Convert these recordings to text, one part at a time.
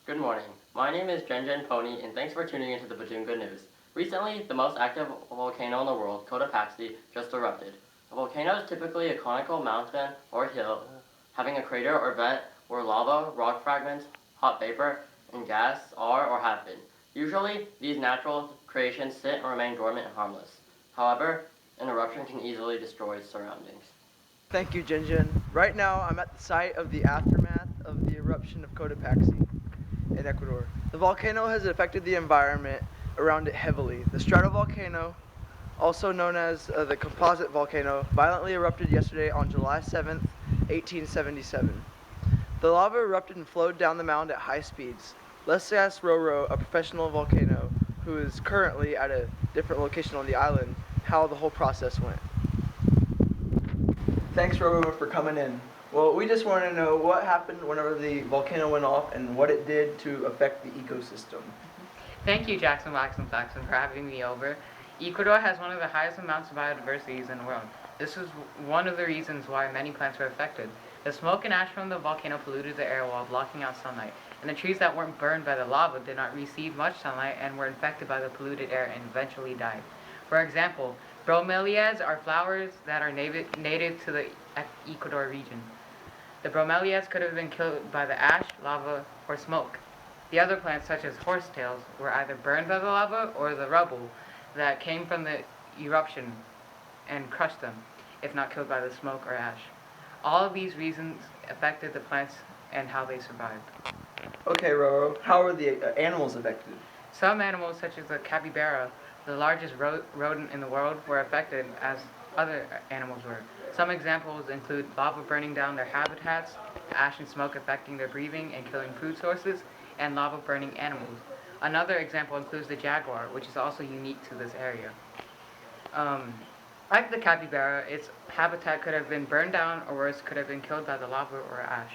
Good morning. My name is Jen Pony, and thanks for tuning into the Good News. Recently, the most active volcano in the world, Cotopaxi, just erupted. A volcano is typically a conical mountain or hill, having a crater or vent where lava, rock fragments, hot vapor, and gas are or have been. Usually, these natural creations sit and remain dormant and harmless. However, an eruption can easily destroy its surroundings. Thank you, Jinjin. Right now, I'm at the site of the aftermath of the eruption of Cotopaxi in Ecuador. The volcano has affected the environment around it heavily. The stratovolcano, also known as the composite volcano, violently erupted yesterday on July 7th, 1877. The lava erupted and flowed down the mound at high speeds. Let's ask Roro, a professional volcano who is currently at a different location on the island, how the whole process went. Thanks, Roro, for coming in. Well, we just want to know what happened whenever the volcano went off and what it did to affect the ecosystem. Thank you, Jackson Flaxon, for having me over. Ecuador has one of the highest amounts of biodiversity in the world. This is one of the reasons why many plants were affected. The smoke and ash from the volcano polluted the air while blocking out sunlight, and the trees that weren't burned by the lava did not receive much sunlight and were infected by the polluted air and eventually died. For example, bromeliads are flowers that are native to the Ecuador region. The bromeliads could have been killed by the ash, lava, or smoke. The other plants, such as horsetails, were either burned by the lava or the rubble that came from the eruption and crushed them, if not killed by the smoke or ash. All of these reasons affected the plants and how they survived. Okay, Roro, how are the animals affected? Some animals, such as the capybara, the largest rodent in the world, were affected as other animals were. Some examples include lava burning down their habitats, ash and smoke affecting their breathing and killing food sources, and lava burning animals. Another example includes the jaguar, which is also unique to this area. Like the capybara, its habitat could have been burned down or worse, could have been killed by the lava or ash.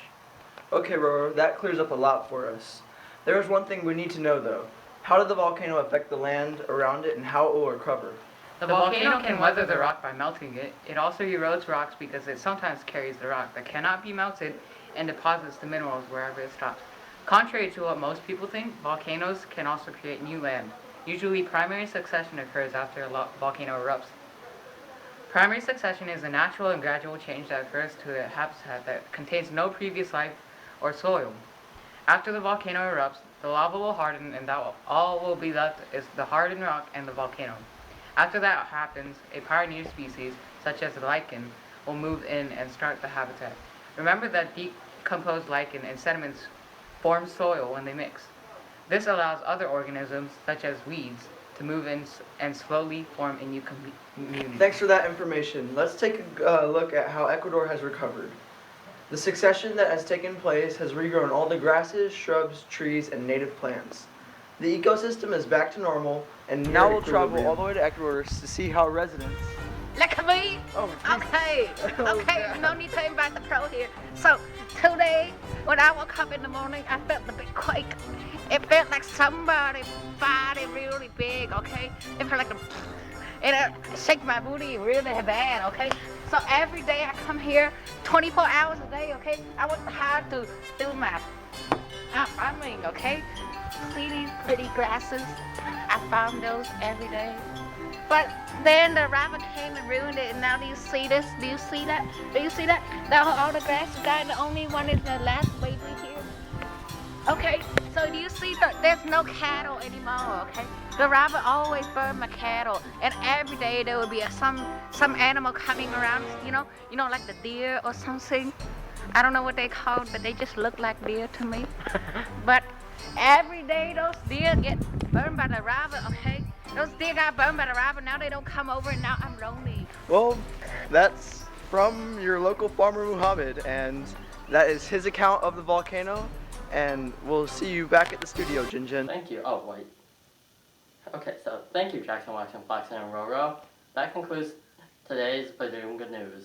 Okay, Roro, that clears up a lot for us. There is one thing we need to know, though. How did the volcano affect the land around it and how it will recover? The volcano can weather the rock by melting it. It also erodes rocks because it sometimes carries the rock that cannot be melted and deposits the minerals wherever it stops. Contrary to what most people think, volcanoes can also create new land. Usually, primary succession occurs after a volcano erupts. Primary succession is a natural and gradual change that occurs to a habitat that contains no previous life or soil. After the volcano erupts, the lava will harden and all will be left is the hardened rock and the volcano. After that happens, a pioneer species, such as the lichen, will move in and start the habitat. Remember that decomposed lichen and sediments form soil when they mix. This allows other organisms, such as weeds, to move in and slowly form a new community. Thanks for that information. Let's take a look at how Ecuador has recovered. The succession that has taken place has regrown all the grasses, shrubs, trees, and native plants. The ecosystem is back to normal, and now we'll travel all the way to Ecuador to see how residents... Look at me. Oh, okay. Okay, no need to invite the pro here. So, today, when I woke up in the morning, I felt the big quake. It felt like somebody farted really big, okay? It felt like it shake my booty really bad, okay? So every day I come here, 24 hours a day, okay? I work hard to do my farming, okay? See these pretty grasses? I farm those every day. But then the rabbit came and ruined it, and now do you see this? Do you see that? Do you see that? Now all the grass is gone, the only one is the last baby here. Okay, so do you see that there's no cattle anymore, okay? The rabbit always burned my cattle, and every day there will be some animal coming around, you know, like the deer or something. I don't know what they called, but they just look like deer to me. But every day those deer get burned by the rabbit, okay? Those deer got burned by the rabbit, now they don't come over, and now I'm lonely. Well, that's from your local farmer Muhammad, and that is his account of the volcano, and we'll see you back at the studio, Jinjin. Thank you. Oh, wait. Okay, so thank you, Jackson Flaxon, and Roro. That concludes today's Good News.